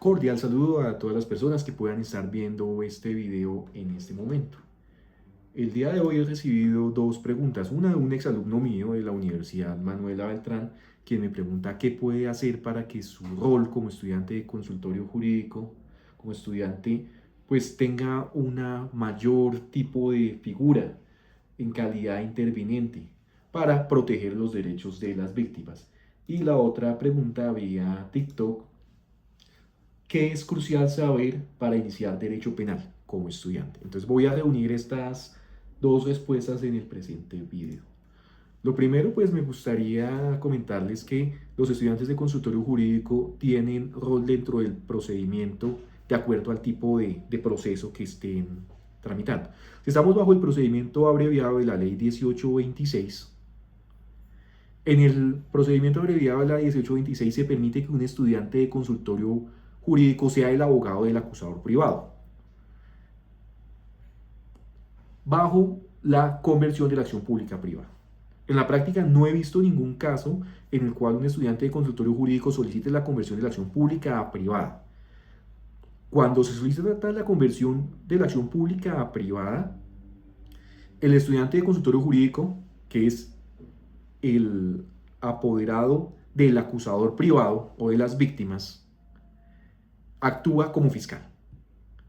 cordial saludo a todas las personas que puedan estar viendo este video en este momento. El día de hoy he recibido dos preguntas, una de un exalumno mío de la Universidad Manuela Beltrán, quien me pregunta qué puede hacer para que su rol como estudiante de consultorio jurídico, como estudiante, pues tenga una mayor tipo de figura en calidad interviniente para proteger los derechos de las víctimas. Y la otra pregunta vía TikTok: ¿qué es crucial saber para iniciar derecho penal como estudiante? Entonces voy a reunir estas dos respuestas en el presente video. Lo primero, pues me gustaría comentarles que los estudiantes de consultorio jurídico tienen rol dentro del procedimiento de acuerdo al tipo de proceso que estén tramitando. Si estamos bajo el procedimiento abreviado de la ley 1826, en el procedimiento abreviado de la 1826 se permite que un estudiante de consultorio jurídico sea el abogado del acusador privado, bajo la conversión de la acción pública a privada. En la práctica no he visto ningún caso en el cual un estudiante de consultorio jurídico solicite la conversión de la acción pública a privada. Cuando se solicita la conversión de la acción pública a privada, el estudiante de consultorio jurídico, que es el apoderado del acusador privado o de las víctimas, actúa como fiscal.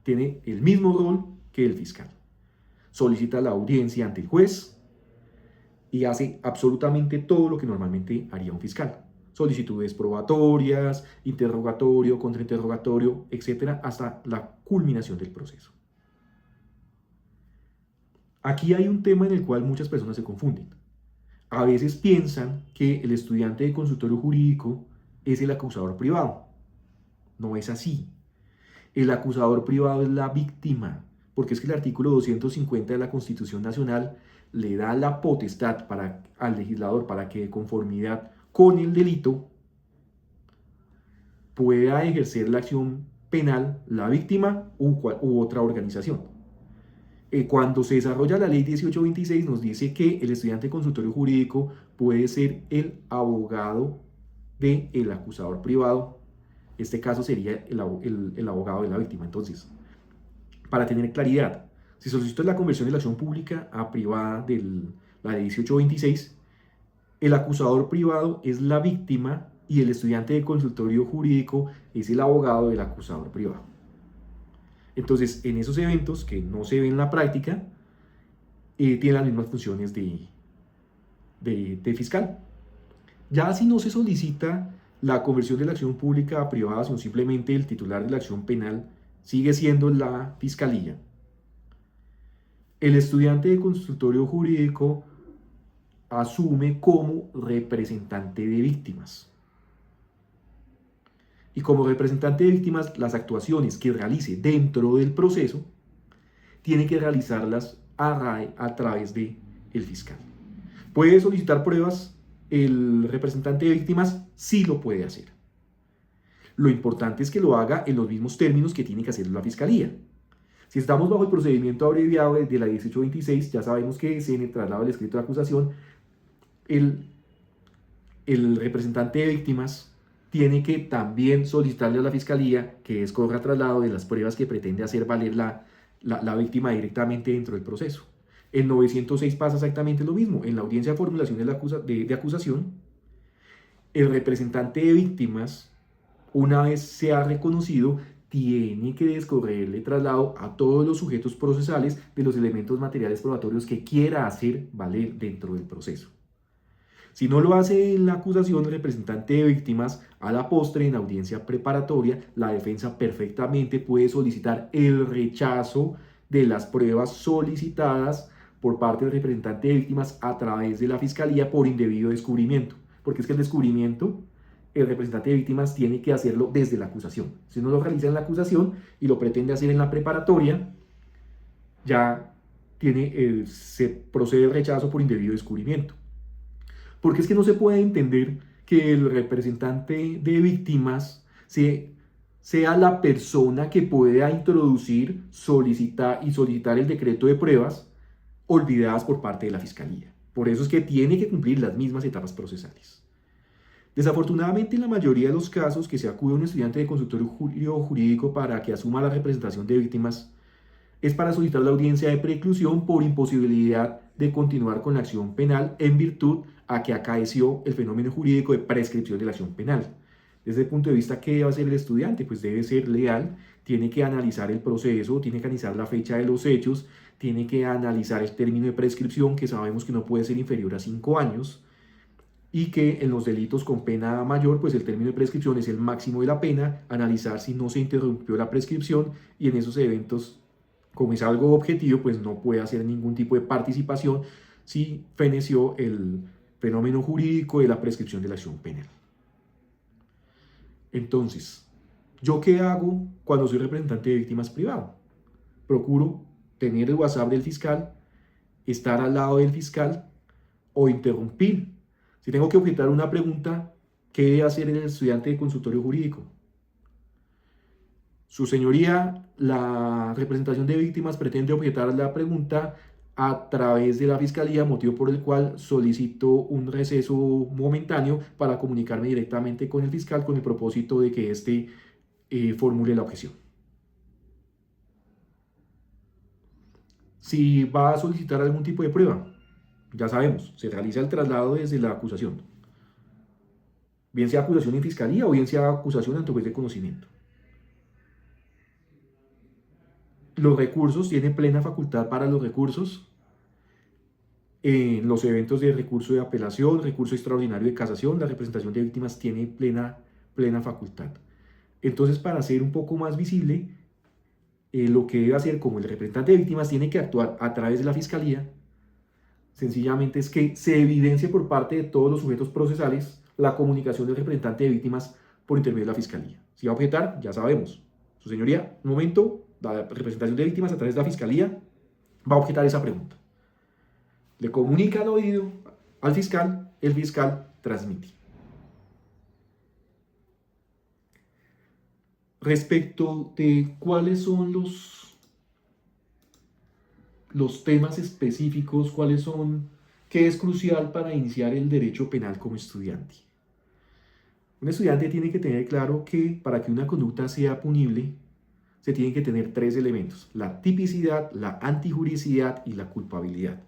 Tiene el mismo rol que el fiscal. Solicita la audiencia ante el juez y hace absolutamente todo lo que normalmente haría un fiscal. Solicitudes probatorias, interrogatorio, contrainterrogatorio, etcétera, hasta la culminación del proceso. Aquí hay un tema en el cual muchas personas se confunden. A veces piensan que el estudiante de consultorio jurídico es el acusador privado. No es así. El acusador privado es la víctima, porque es que el artículo 250 de la Constitución Nacional le da la potestad al legislador para que, de conformidad con el delito, pueda ejercer la acción penal la víctima u otra organización. Cuando se desarrolla la ley 1826 nos dice que el estudiante de consultorio jurídico puede ser el abogado del acusador privado. Este caso sería el abogado de la víctima. Entonces, para tener claridad, si solicito la conversión de la acción pública a privada de la ley 1826, el acusador privado es la víctima y el estudiante de consultorio jurídico es el abogado del acusador privado. Entonces, en esos eventos que no se ven en la práctica, tienen las mismas funciones de fiscal. Ya si no se solicita la conversión de la acción pública a privada, sino simplemente el titular de la acción penal sigue siendo la fiscalía, el estudiante de consultorio jurídico asume como representante de víctimas. Y como representante de víctimas, las actuaciones que realice dentro del proceso tiene que realizarlas a través del fiscal. ¿Puede solicitar pruebas el representante de víctimas? Sí lo puede hacer. Lo importante es que lo haga en los mismos términos que tiene que hacer la fiscalía. Si estamos bajo el procedimiento abreviado de la 1826, ya sabemos que en el traslado del escrito de acusación, el representante de víctimas tiene que también solicitarle a la fiscalía que escoja traslado de las pruebas que pretende hacer valer la víctima directamente dentro del proceso. En 906 pasa exactamente lo mismo. En la audiencia de formulación de acusación, el representante de víctimas, una vez se ha reconocido, tiene que descorrerle traslado a todos los sujetos procesales de los elementos materiales probatorios que quiera hacer valer dentro del proceso. Si no lo hace la acusación, el representante de víctimas, a la postre, en audiencia preparatoria, la defensa perfectamente puede solicitar el rechazo de las pruebas solicitadas por parte del representante de víctimas a través de la fiscalía por indebido descubrimiento. Porque es que el descubrimiento, el representante de víctimas tiene que hacerlo desde la acusación. Si no lo realiza en la acusación y lo pretende hacer en la preparatoria, ya se procede el rechazo por indebido descubrimiento. Porque es que no se puede entender que el representante de víctimas sea la persona que pueda introducir, solicitar el decreto de pruebas olvidadas por parte de la fiscalía. Por eso es que tiene que cumplir las mismas etapas procesales. Desafortunadamente, en la mayoría de los casos que se acude a un estudiante de consultorio jurídico para que asuma la representación de víctimas, es para solicitar la audiencia de preclusión por imposibilidad de continuar con la acción penal en virtud a que acaeció el fenómeno jurídico de prescripción de la acción penal. Desde el punto de vista, ¿qué debe hacer el estudiante? Pues debe ser leal, tiene que analizar el proceso, tiene que analizar la fecha de los hechos, tiene que analizar el término de prescripción, que sabemos que no puede ser inferior a 5 años, y que en los delitos con pena mayor, pues el término de prescripción es el máximo de la pena, analizar si no se interrumpió la prescripción, y en esos eventos, como es algo objetivo, pues no puede hacer ningún tipo de participación si feneció el fenómeno jurídico de la prescripción de la acción penal. Entonces, ¿yo qué hago cuando soy representante de víctimas privado? Procuro tener el WhatsApp del fiscal, estar al lado del fiscal o interrumpir. Si tengo que objetar una pregunta, ¿qué debe hacer el estudiante de consultorio jurídico? Su señoría, la representación de víctimas pretende objetar la pregunta a través de la fiscalía, motivo por el cual solicito un receso momentáneo para comunicarme directamente con el fiscal con el propósito de que éste formule la objeción. Si va a solicitar algún tipo de prueba, ya sabemos, se realiza el traslado desde la acusación, bien sea acusación en fiscalía o bien sea acusación ante juez de conocimiento. Los recursos, tiene plena facultad para los recursos en los eventos de recurso de apelación, recurso extraordinario de casación. La representación de víctimas tiene plena facultad. Entonces, para ser un poco más visible, lo que debe hacer como el representante de víctimas tiene que actuar a través de la fiscalía, sencillamente es que se evidencie por parte de todos los sujetos procesales la comunicación del representante de víctimas por intermedio de la fiscalía. Si va a objetar, ya sabemos. Su señoría, un momento, la representación de víctimas a través de la fiscalía va a objetar esa pregunta. Le comunica al oído al fiscal, el fiscal transmite. Respecto de cuáles son los temas específicos, qué es crucial para iniciar el derecho penal como estudiante. Un estudiante tiene que tener claro que para que una conducta sea punible, se tienen que tener 3 elementos: la tipicidad, la antijuricidad y la culpabilidad.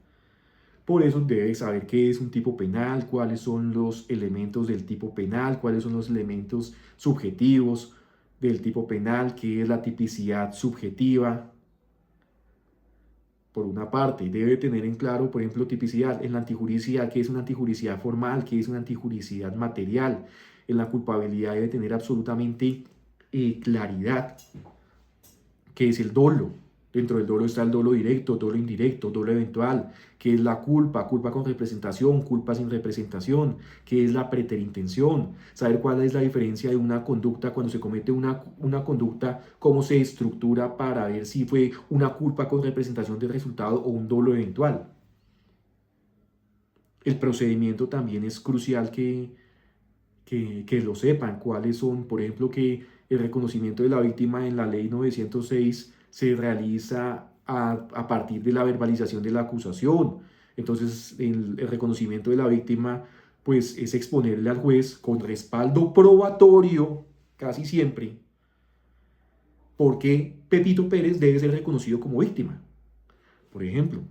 Por eso debe saber qué es un tipo penal, cuáles son los elementos del tipo penal, cuáles son los elementos subjetivos del tipo penal, qué es la tipicidad subjetiva. Por una parte, debe tener en claro, por ejemplo, tipicidad. En la antijuricidad, qué es una antijuricidad formal, qué es una antijuricidad material. En la culpabilidad debe tener absolutamente claridad, qué es el dolo. Dentro del dolo está el dolo directo, dolo indirecto, dolo eventual, qué es la culpa, culpa con representación, culpa sin representación, qué es la preterintención, saber cuál es la diferencia de una conducta cuando se comete una conducta, cómo se estructura para ver si fue una culpa con representación del resultado o un dolo eventual. El procedimiento también es crucial que lo sepan, cuáles son, por ejemplo, que el reconocimiento de la víctima en la ley 906 se realiza a partir de la verbalización de la acusación. Entonces, el reconocimiento de la víctima, pues, es exponerle al juez con respaldo probatorio, casi siempre, porque Pepito Pérez debe ser reconocido como víctima. Por ejemplo,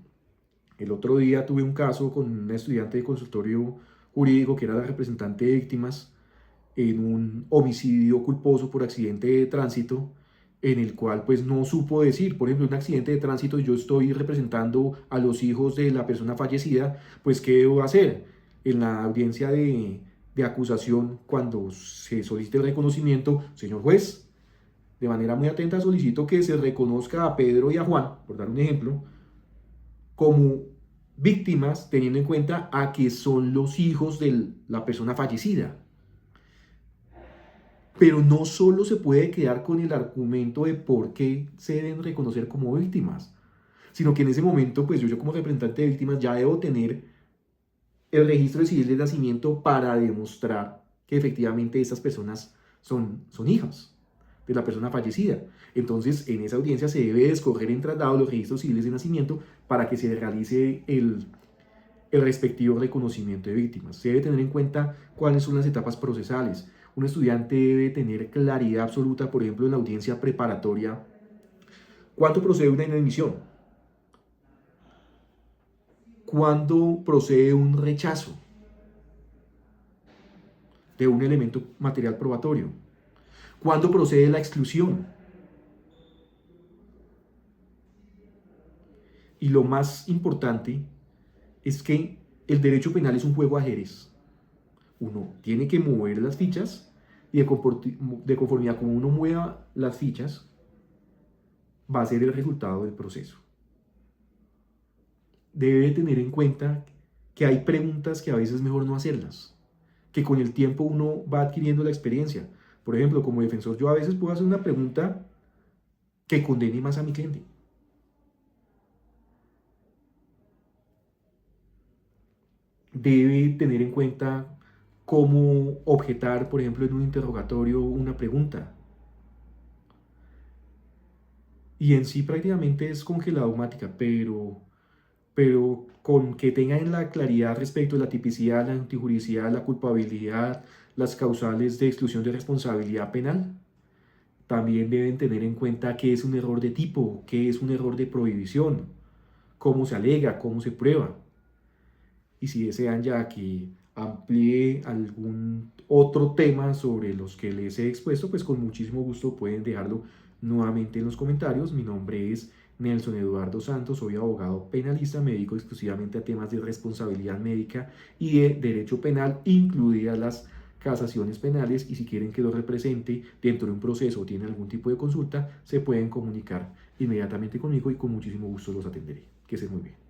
el otro día tuve un caso con una estudiante de consultorio jurídico que era la representante de víctimas en un homicidio culposo por accidente de tránsito, en el cual pues no supo decir, por ejemplo, un accidente de tránsito, yo estoy representando a los hijos de la persona fallecida, pues ¿qué debo hacer? En la audiencia de acusación, cuando se solicite el reconocimiento, señor juez, de manera muy atenta solicito que se reconozca a Pedro y a Juan, por dar un ejemplo, como víctimas, teniendo en cuenta a que son los hijos de la persona fallecida. Pero no solo se puede quedar con el argumento de por qué se deben reconocer como víctimas, sino que en ese momento, pues yo como representante de víctimas ya debo tener el registro civil de nacimiento para demostrar que efectivamente estas personas son hijas de la persona fallecida. Entonces, en esa audiencia se debe escoger en traslado los registros civiles de nacimiento para que se realice el respectivo reconocimiento de víctimas. Se debe tener en cuenta cuáles son las etapas procesales. Un estudiante debe tener claridad absoluta, por ejemplo, en la audiencia preparatoria, cuándo procede una inadmisión, cuándo procede un rechazo de un elemento material probatorio, cuándo procede la exclusión. Y lo más importante es que el derecho penal es un juego de ajedrez. Uno tiene que mover las fichas y de conformidad como uno mueva las fichas, va a ser el resultado del proceso. Debe tener en cuenta que hay preguntas que a veces es mejor no hacerlas, que con el tiempo uno va adquiriendo la experiencia. Por ejemplo, como defensor yo a veces puedo hacer una pregunta que condene más a mi cliente. Debe tener en cuenta cómo objetar, por ejemplo, en un interrogatorio una pregunta. Y en sí prácticamente es con la dogmática, pero con que tengan la claridad respecto de la tipicidad, la antijuricidad, la culpabilidad, las causales de exclusión de responsabilidad penal. También deben tener en cuenta qué es un error de tipo, qué es un error de prohibición, cómo se alega, cómo se prueba. Y si desean ya que amplíe algún otro tema sobre los que les he expuesto, pues con muchísimo gusto pueden dejarlo nuevamente en los comentarios. Mi nombre es Nelson Eduardo Santos, soy abogado penalista, me dedico exclusivamente a temas de responsabilidad médica y de derecho penal, incluidas las casaciones penales, y si quieren que los represente dentro de un proceso o tienen algún tipo de consulta, se pueden comunicar inmediatamente conmigo y con muchísimo gusto los atenderé. Que estén muy bien.